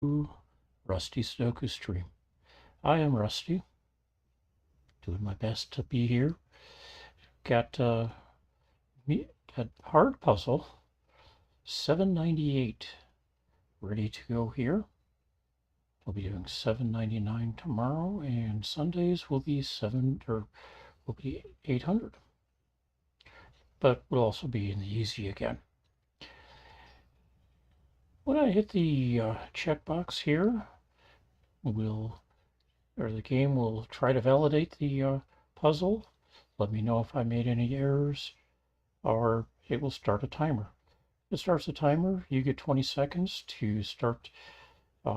Rusty Sudoku stream. I am Rusty, doing my best to be here. Got got hard puzzle 798 ready to go here. We'll be doing 799 tomorrow, and Sundays will be 800. But we'll also be in the easy again. When I hit the checkbox here, the game will try to validate the puzzle. Let me know if I made any errors, or it will start a timer. It starts a timer. You get 20 seconds to start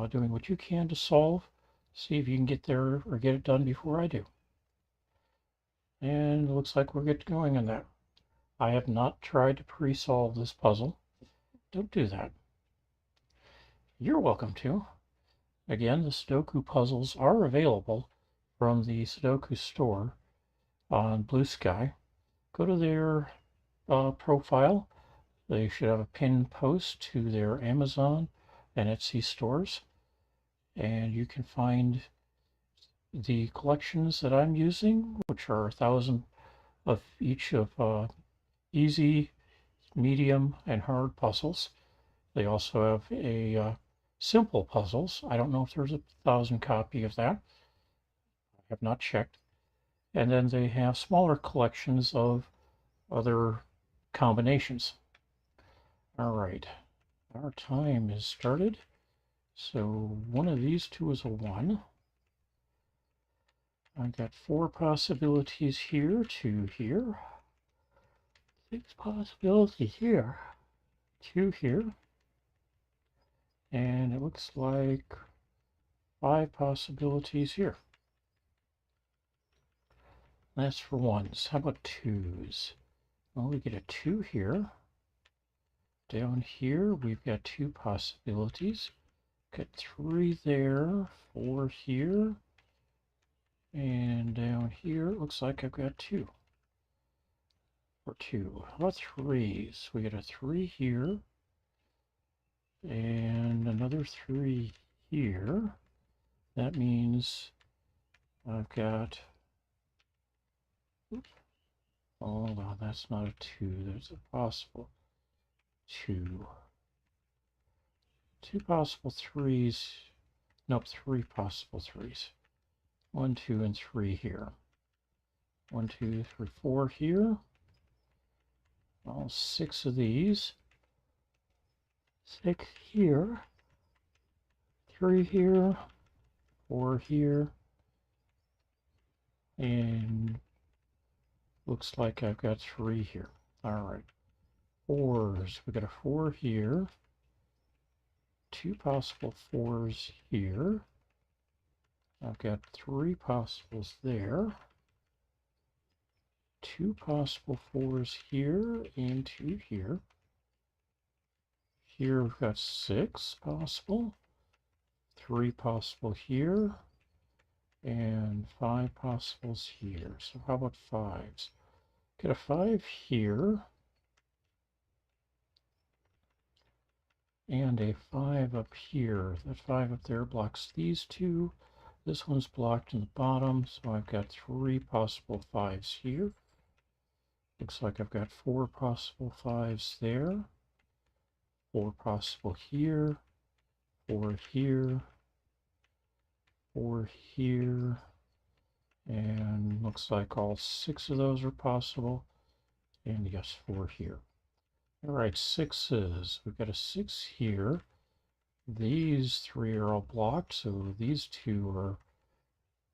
doing what you can to solve. See if you can get there or get it done before I do. And it looks like we're getting going on that. I have not tried to pre-solve this puzzle. Don't do that. You're welcome to. Again, the Sudoku puzzles are available from the Sudoku store on BlueSky. Go to their profile. They should have a pinned post to their Amazon and Etsy stores, and you can find the collections that I'm using, which are 1,000 of each of easy, medium, and hard puzzles. They also have a simple puzzles. I don't know if there's 1,000 copy of that. I have not checked. And then they have smaller collections of other combinations. All right, our time is started. So one of these two is a 1. I've got 4 possibilities here, 2 here, 6 possibilities here, 2 here, and it looks like 5 possibilities here. That's for 1s. How about 2s? Well, we get a 2 here. Down here, we've got 2 possibilities. Got 3 there, 4 here, and down here, it looks like I've got 2. For 2. How about 3s? We got a 3 here, and another 3 here. That means I've got, oh no, that's not a 2. There's a possible 2. 2 possible 3s. Nope, 3 possible 3s. 1, 2, and 3 here. 1, 2, 3, 4 here. All 6 of these. 6 here. 3 here. 4 here. And looks like I've got 3 here. All right. 4s. We got a 4 here. 2 possible 4s here. I've got 3 possibles there. 2 possible 4s here and 2 here. Here we've got 6 possible. 3 possible here. And 5 possibles here. So how about 5s? Get a 5 here. And a 5 up here. That 5 up there blocks these 2. This one's blocked in the bottom, so I've got 3 possible 5s here. Looks like I've got 4 possible 5s there. 4 possible here. 4 here. 4 here. And looks like all 6 of those are possible. And yes, 4 here. All right, 6s. We've got a 6 here. These 3 are all blocked, so these 2 are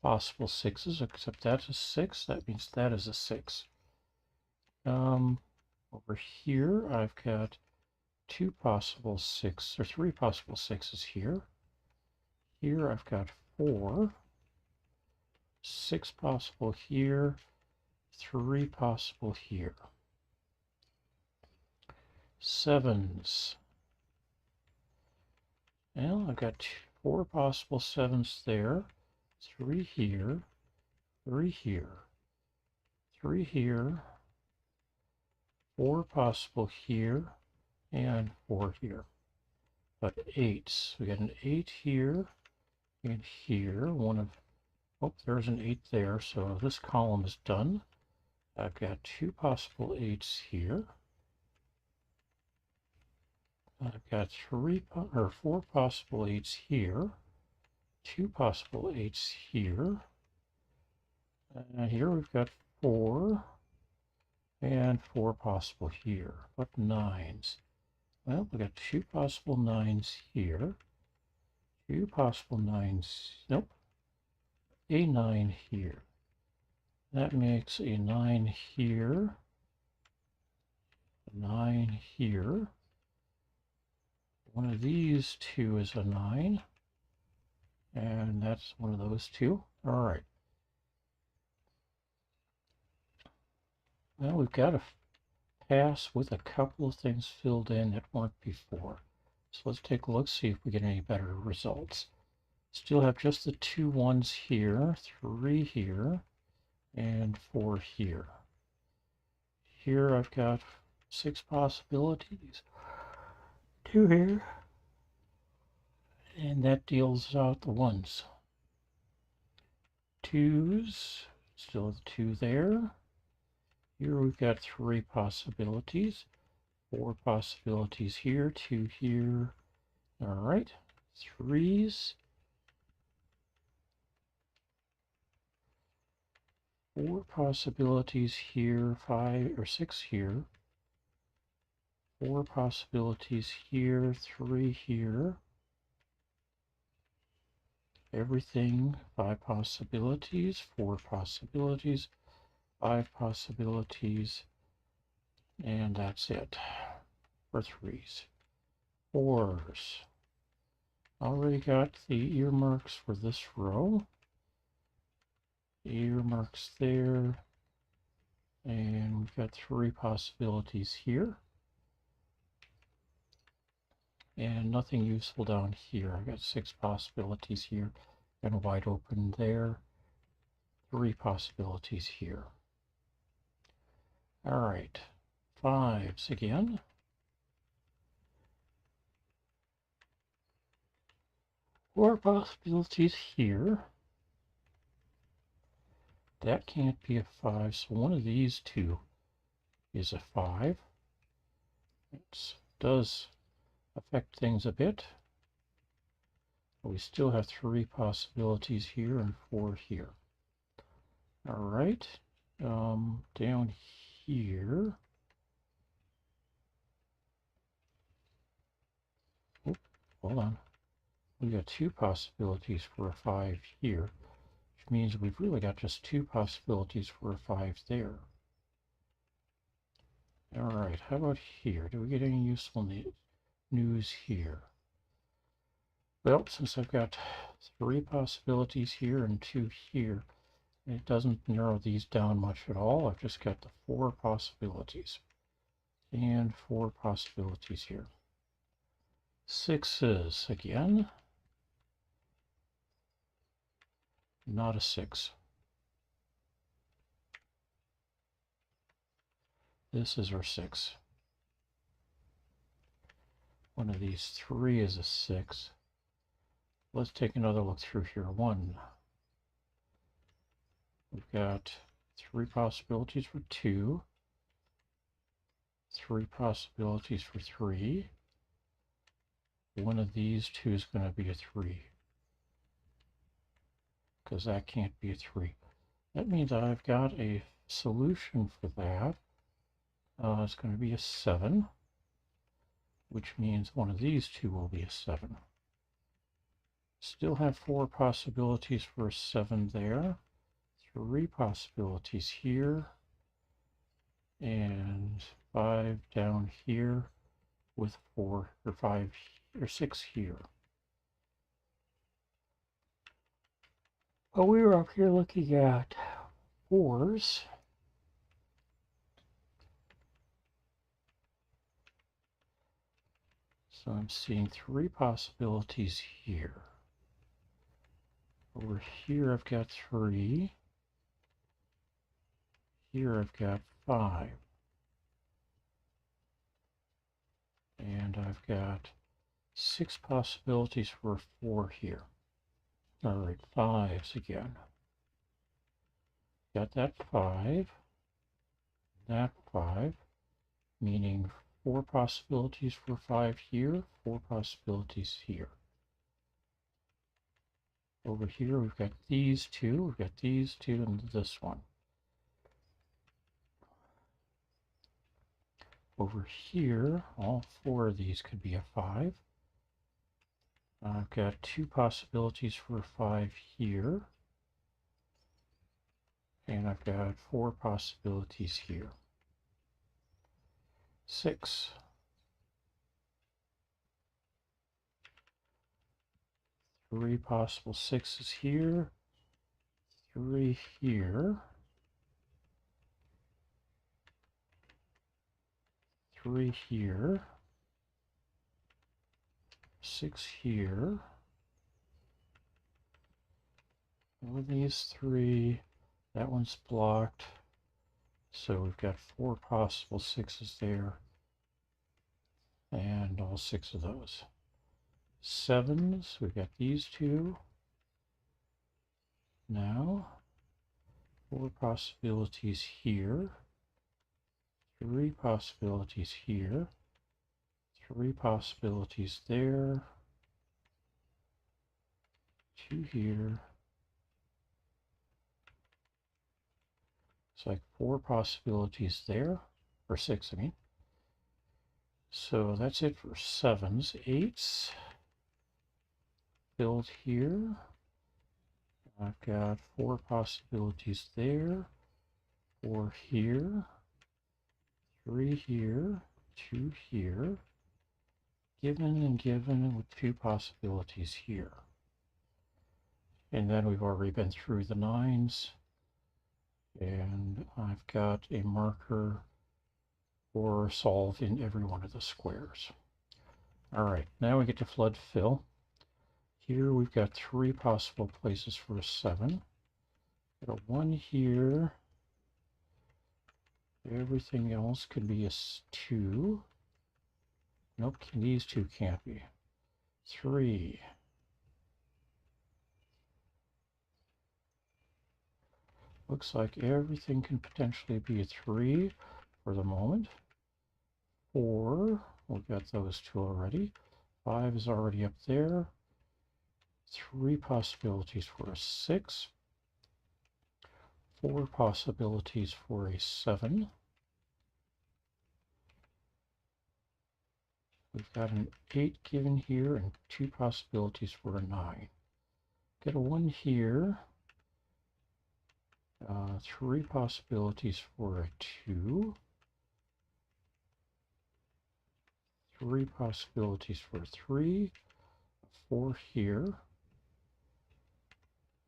possible 6s, except that's a 6. That means that is a 6. Over here, I've got 2 possible 6, or 3 possible 6s here. Here, I've got 4. 6 possible here. 3 possible here. 7s. Well, I've got 4 possible 7s there. 3 here. 3 here. 3 here. 4 possible here. And 4 here. but 8s. We got an 8 here and here. Oh, there's an 8 there, so this column is done. I've got 2 possible 8s here. I've got 4 possible 8s here. 2 possible 8s here. Here we've got 4 and 4 possible here. What 9s? Well, we got 2 possible 9s here. 2 possible 9s. Nope. A 9 here. That makes a 9 here. A 9 here. One of these two is a 9. And that's one of those two. All right. Well, we've got a pass with a couple of things filled in that weren't before. So let's take a look, see if we get any better results. Still have just the 2 1s here, 3 here, and 4 here. Here I've got 6 possibilities. 2 here. And that deals out the 1s. 2s, still the 2 there. Here we've got 3 possibilities. 4 possibilities here, 2 here. All right, 3s. 4 possibilities here, 5 or 6 here. 4 possibilities here, 3 here. Everything, 5 possibilities, 4 possibilities, 5 possibilities, and that's it for 3s. 4s. Already got the earmarks for this row. Earmarks there. And we've got 3 possibilities here. And nothing useful down here. I've got 6 possibilities here and wide open there. 3 possibilities here. All right, 5s again. 4 possibilities here. That can't be a 5, so one of these two is a 5. It does affect things a bit. But we still have 3 possibilities here and 4 here. All right, down here. Oh, hold on. We got 2 possibilities for a 5 here, which means we've really got just 2 possibilities for a 5 there. All right, how about here? Do we get any useful news here? Well, since I've got 3 possibilities here and 2 here, it doesn't narrow these down much at all. I've just got the 4 possibilities and 4 possibilities here. 6s again. Not a 6. This is our 6. One of these 3 is a 6. Let's take another look through here. 1. We've got 3 possibilities for 2. 3 possibilities for 3. One of these two is going to be a 3. Because that can't be a 3. That means I've got a solution for that. It's going to be a 7, which means one of these two will be a 7. Still have 4 possibilities for a 7 there. 3 possibilities here. And 5 down here with 4 or 5 or 6 here. Well, we were up here looking at 4s. So I'm seeing 3 possibilities here. Over here I've got 3. Here I've got 5. And I've got 6 possibilities for 4 here. All right, 5s again. Got that 5, meaning 4 possibilities for 5 here, 4 possibilities here. Over here, we've got these 2, and this one. Over here, all 4 of these could be a 5. I've got 2 possibilities for 5 here. And I've got 4 possibilities here. 6. 3 possible 6s here. 3 here. 3 here. 6 here. All these 3. That one's blocked. So we've got 4 possible 6s there. And all 6 of those. 7s, we've got these 2. Now, 4 possibilities here. 3 possibilities here. 3 possibilities there. 2 here. It's like 4 possibilities there, or 6, I mean. So that's it for 7s. 8s, filled here. I've got 4 possibilities there, 4 here, 3 here, 2 here, given and given with 2 possibilities here. And then we've already been through the 9s. And I've got a marker for solve in every one of the squares. All right, now we get to flood fill. Here we've got 3 possible places for a 7. Got a 1 here. Everything else could be a 2. Nope, these 2 can't be. 3. Looks like everything can potentially be a 3 for the moment. 4, we've got those 2 already. 5 is already up there. 3 possibilities for a 6. 4 possibilities for a 7. We've got an 8 given here and 2 possibilities for a 9. Get a 1 here. 3 possibilities for a 2. 3 possibilities for a 3. 4 here.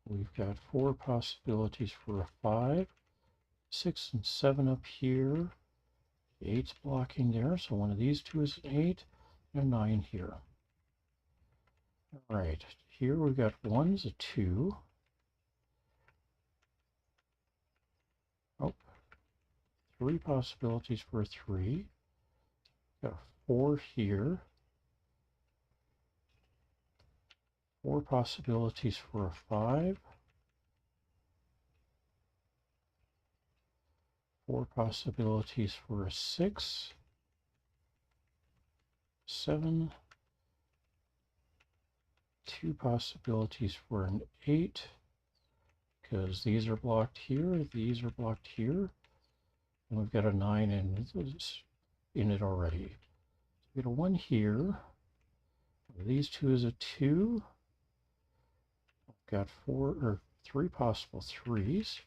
We've got 4 possibilities for a 5. 6 and 7 up here. 8's blocking there, so one of these 2 is an 8, and a 9 here. All right, here we've got 1's a 2. Oh, 3 possibilities for a 3. Got a 4 here. 4 possibilities for a 5. 4 possibilities for a 6. 7. 2 possibilities for an 8. Because these are blocked here, these are blocked here. And we've got a 9 in it already. So we get a 1 here. These 2 is a 2. I've got 3 possible 3s.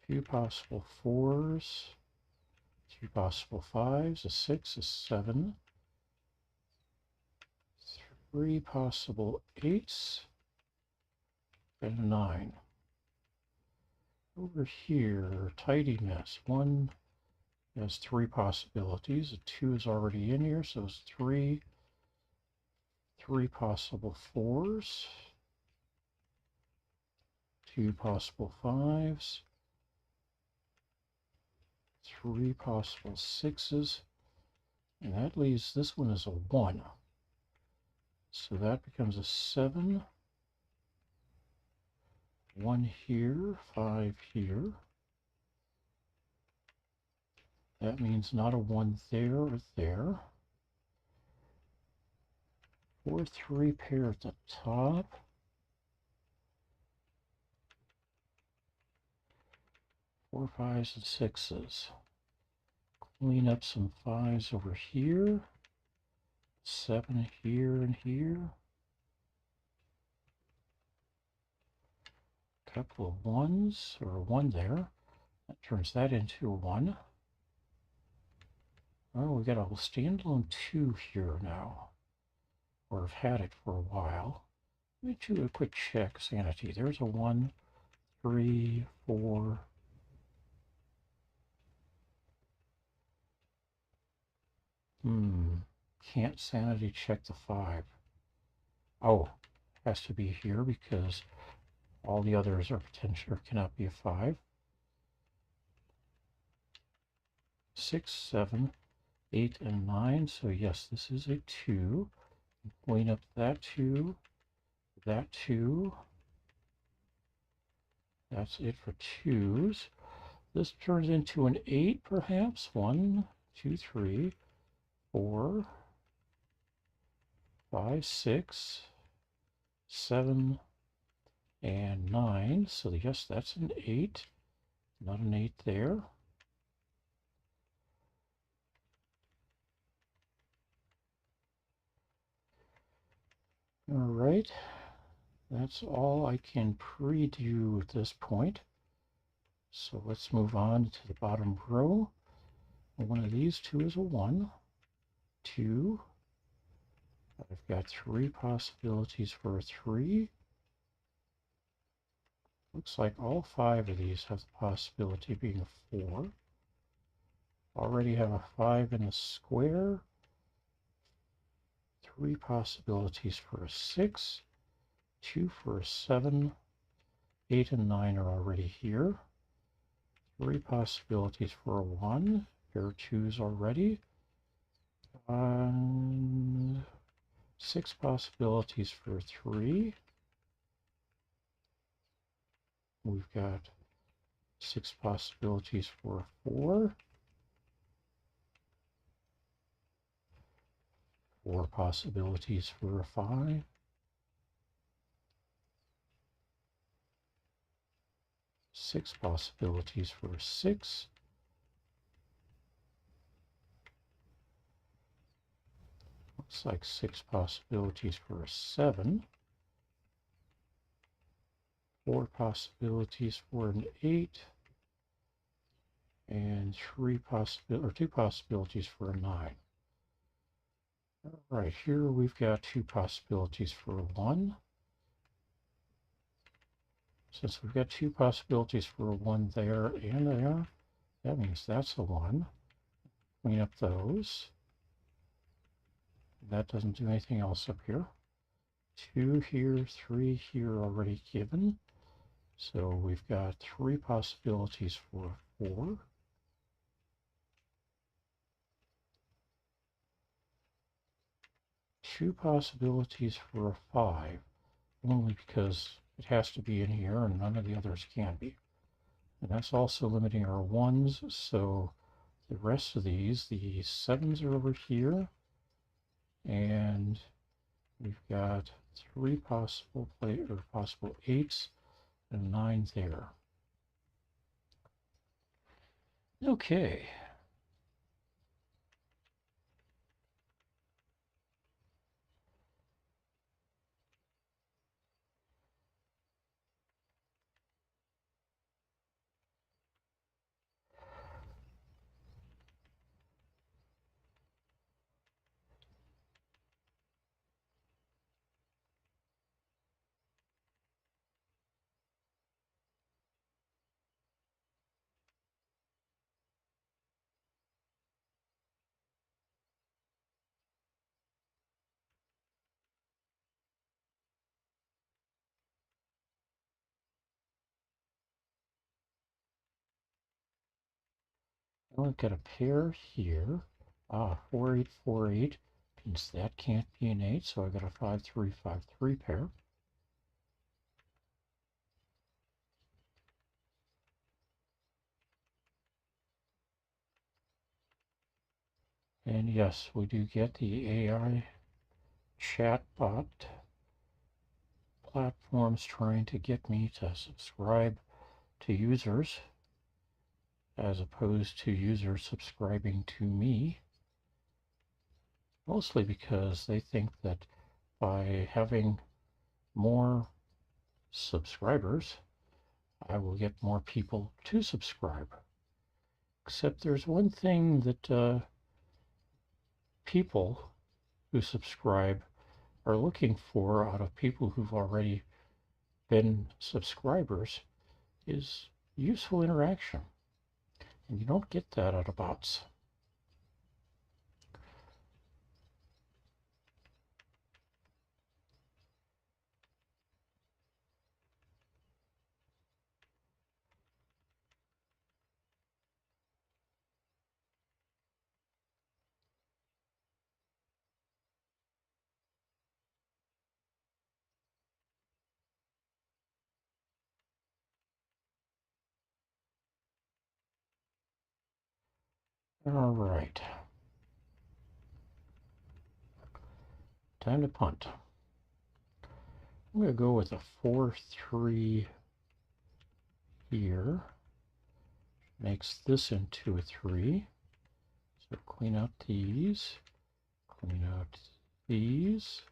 2 possible 4s. 2 possible 5s, a 6, a 7. 3 possible 8s. And a 9. Over here, tidy mess. 1 has 3 possibilities. A 2 is already in here, so it's 3. 3 possible 4s. 2 possible 5s. 3 possible 6s, and that leaves this one as a 1. So that becomes a 7, 1 here, 5 here. That means not a 1 there or there. 4, 3 pair at the top. 4 5s and 6s. Clean up some 5s over here. 7 here and here. Couple of 1s, or a 1 there. That turns that into a 1. Oh, we got a standalone 2 here now. Or have had it for a while. Let me do a quick check sanity. There's a 1, 3, 4. Can't sanity check the 5. Oh, has to be here because all the others are potential, cannot be a 5. 6, 7, 8, and 9. So yes, this is a 2. Clean up that 2, that 2. That's it for 2s. This turns into an 8, perhaps. 1, 2, 3, 4, 5, 6, 7, and 9. So yes, that's an 8. Not an 8 there. All right, that's all I can pre-do at this point. So let's move on to the bottom row. One of these two is a 1, 2. I've got 3 possibilities for a 3. Looks like all 5 of these have the possibility of being a 4. Already have a 5 in the square. 3 possibilities for a 6. 2 for a 7. 8 and 9 are already here. 3 possibilities for a 1. Pair of 2s already. 6 possibilities for a 3. We've got 6 possibilities for a 4. 4 possibilities for a 5. 6 possibilities for a 6. Looks like 6 possibilities for a 7. 4 possibilities for an 8. And 2 possibilities for a 9. All right, here we've got 2 possibilities for a 1. Since we've got 2 possibilities for a 1 there and there, that means that's a 1. Clean up those. That doesn't do anything else up here. 2 here, 3 here already given. So we've got 3 possibilities for a 4. 2 possibilities for a 5, only because it has to be in here and none of the others can be. And that's also limiting our 1s, so the rest of these, the 7s are over here, and we've got 3 possible 8s and 9s there. Okay. Now we've got a pair here. 4848 means that can't be an 8, so I've got a 5353 pair. And yes, we do get the AI chatbot platforms trying to get me to subscribe to users as opposed to users subscribing to me, mostly because they think that by having more subscribers, I will get more people to subscribe. Except there's one thing that people who subscribe are looking for out of people who've already been subscribers is useful interaction. And you don't get that out of bots. All right. Time to punt. I'm going to go with a 4-3 here. Makes this into a 3. So clean out these. Clean out these.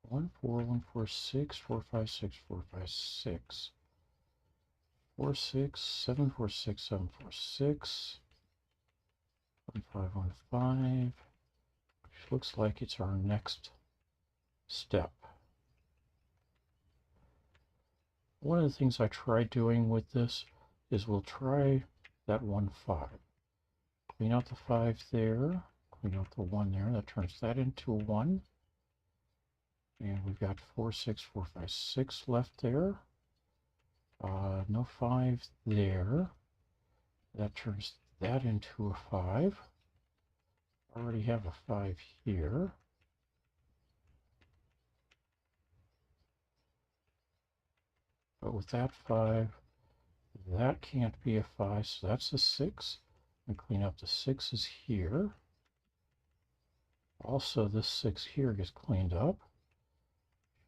One, 4, 1, 4, 6, 4, 5, 6, 4, 5, 6. 4, 6, 7, 4, 6, 7, 4, 6. 1, 5, 1, 5. Which looks like it's our next step. One of the things I tried doing with this is we'll try that 1, 5. Clean out the 5 there. Clean out the 1 there. That turns that into a 1. And we've got 4, 6, 4, 5, 6 left there. No 5 there. That turns that into a 5. Already have a 5 here. But with that 5, that can't be a 5, so that's a 6. And clean up the 6's here. Also, this 6 here gets cleaned up.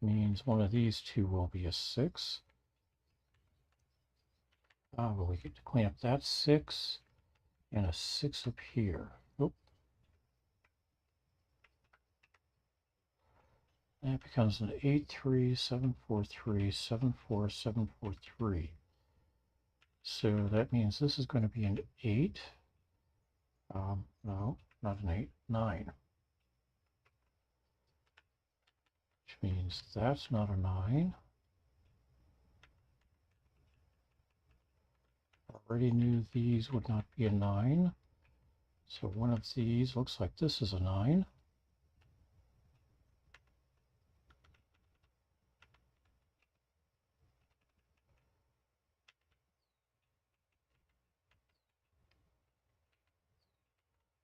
Means one of these two will be a 6. But we get to clean up that 6 and a 6 up here. Oop. That becomes an 8, 3, 7, 4, 3, 7, 4, 7, 4, 3. So that means this is going to be an 8. No, not an 8, 9. Which means that's not a 9. Already knew these would not be a 9. So one of these looks like this is a 9.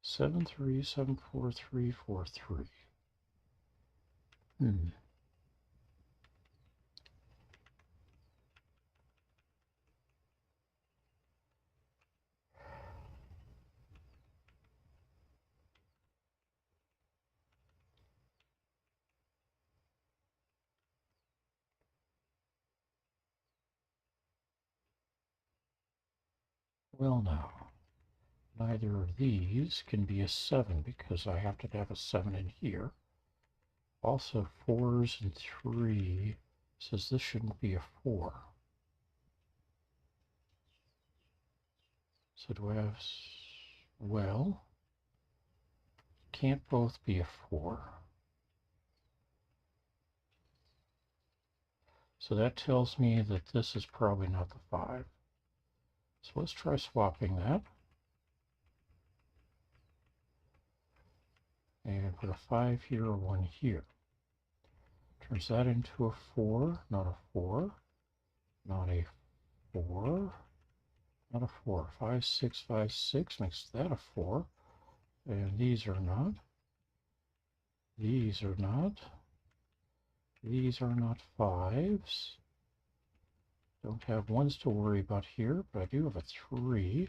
Seven, 3, 7, 4, 3, 4, 3. Well, now, neither of these can be a 7 because I have to have a 7 in here. Also, 4s and 3 says this shouldn't be a 4. So do I have, well, can't both be a 4. So that tells me that this is probably not the 5. So let's try swapping that. and put a 5 here or 1 here. Turns that into a 4, not a 4, not a 4, not a 4. 5, 6, 5, 6 makes that a 4. And these are not. These are not. These are not 5s. Don't have 1s to worry about here, but I do have a 3.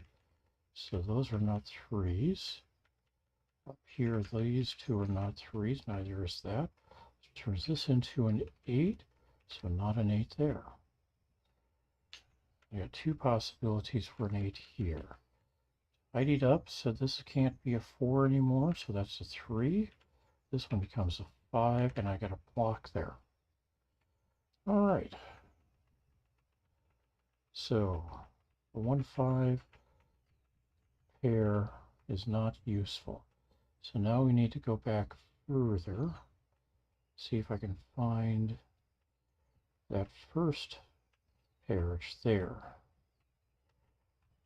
So those are not 3s. Up here, these two are not 3s, neither is that. So turns this into an 8, so not an 8 there. I got 2 possibilities for an 8 here. Tidied up, said this can't be a 4 anymore, so that's a 3. This one becomes a 5, and I got a block there. All right. So the 1, 5 pair is not useful. So now we need to go back further, see if I can find that first pair. It's there.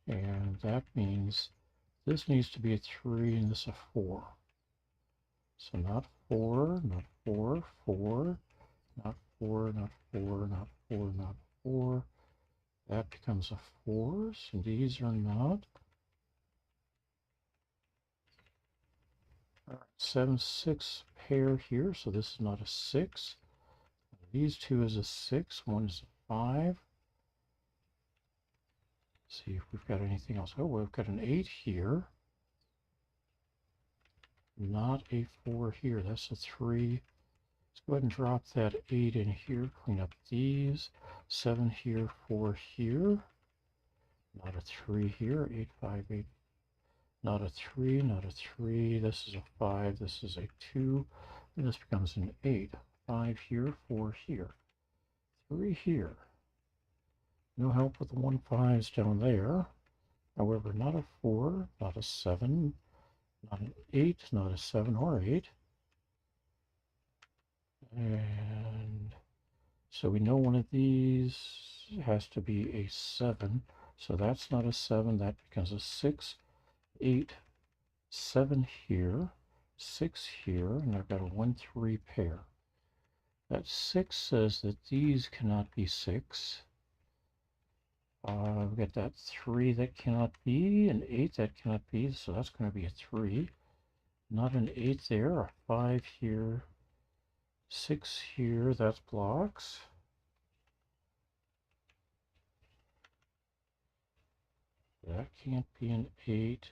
And that means this needs to be a 3 and this a 4. So not 4, not 4, 4, not 4, not 4, not 4, not 4. That becomes a 4, so these are not. All right, 7, 6 pair here, so this is not a 6. These two is a 6, one is a 5. See if we've got anything else. Oh, we've got an 8 here. Not a 4 here. That's a 3. Let's go ahead and drop that 8 in here. Clean up these. 7 here, 4 here. Not a 3 here. 8, 5, 8. Not a 3, not a 3. This is a 5. This is a 2. And this becomes an 8. 5 here, 4 here. 3 here. No help with the 1 5s down there. However, not a 4, not a 7, not an 8, not a 7 or 8. And so we know one of these has to be a 7. So that's not a 7. That becomes a 6, 8, 7 here, 6 here, and I've got a 1, 3 pair. That 6 says that these cannot be 6. We've got that 3 that cannot be, an 8 that cannot be, so that's going to be a 3. Not an 8 there, a 5 here, 6 here, that's blocks. That can't be an 8.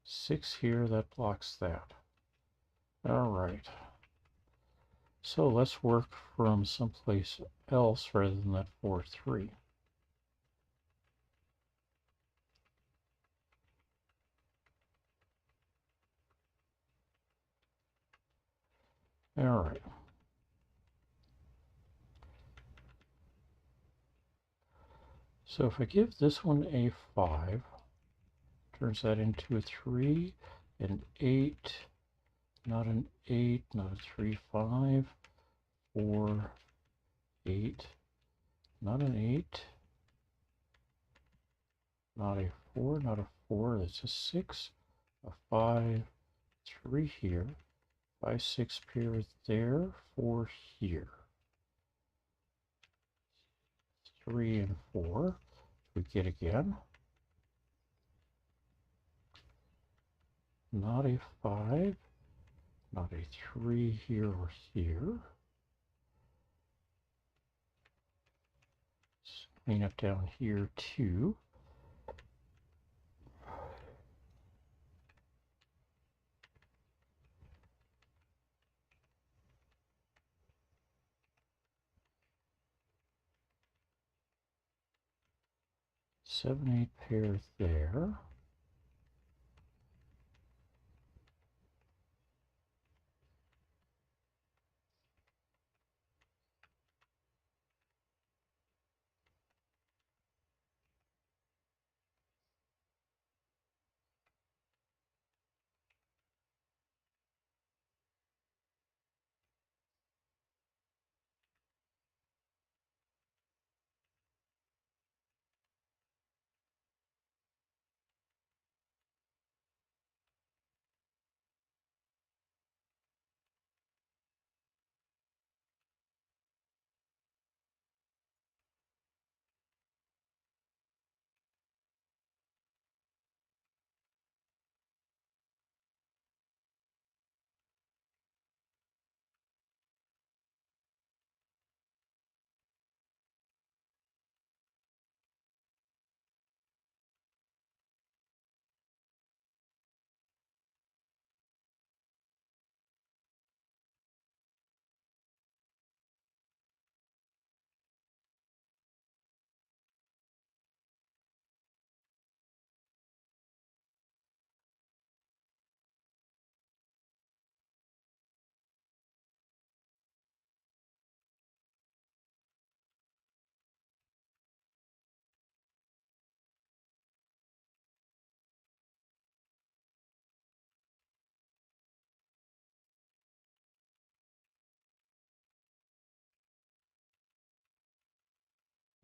6 here, that blocks that. All right. So let's work from someplace else rather than that 4, 3. All right. So if I give this one a 5, turns that into a 3, an 8, not an 8, not a 3, 5, 4, 8, not an 8, not a 4, not a 4, that's a 6, a 5, 3 here, 5, 6 pair there, 4 here, 3 and 4, we get again, not a 5, not a 3 here or here. Clean up down here too. Seven, 8 pair there.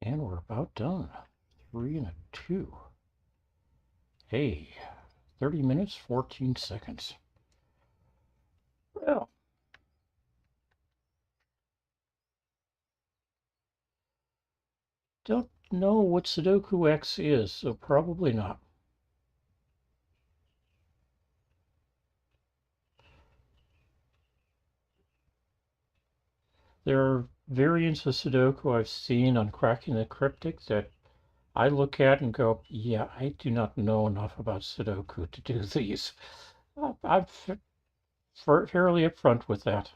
And we're about done. 3 and a 2. Hey, 30 minutes, 14 seconds. Well, don't know what Sudoku X is, so probably not. There are variants of Sudoku I've seen on Cracking the Cryptic that I look at and go, yeah, I do not know enough about Sudoku to do these. I'm fairly upfront with that.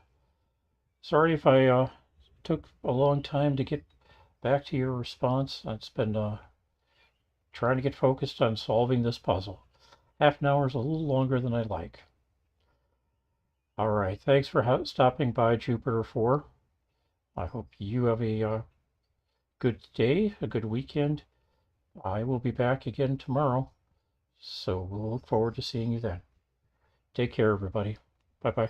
Sorry if I took a long time to get back to your response. It's been trying to get focused on solving this puzzle. Half an hour is a little longer than I like. All right, thanks for stopping by, Jupiter 4. I hope you have a good day, a good weekend. I will be back again tomorrow, so we'll look forward to seeing you then. Take care, everybody. Bye-bye.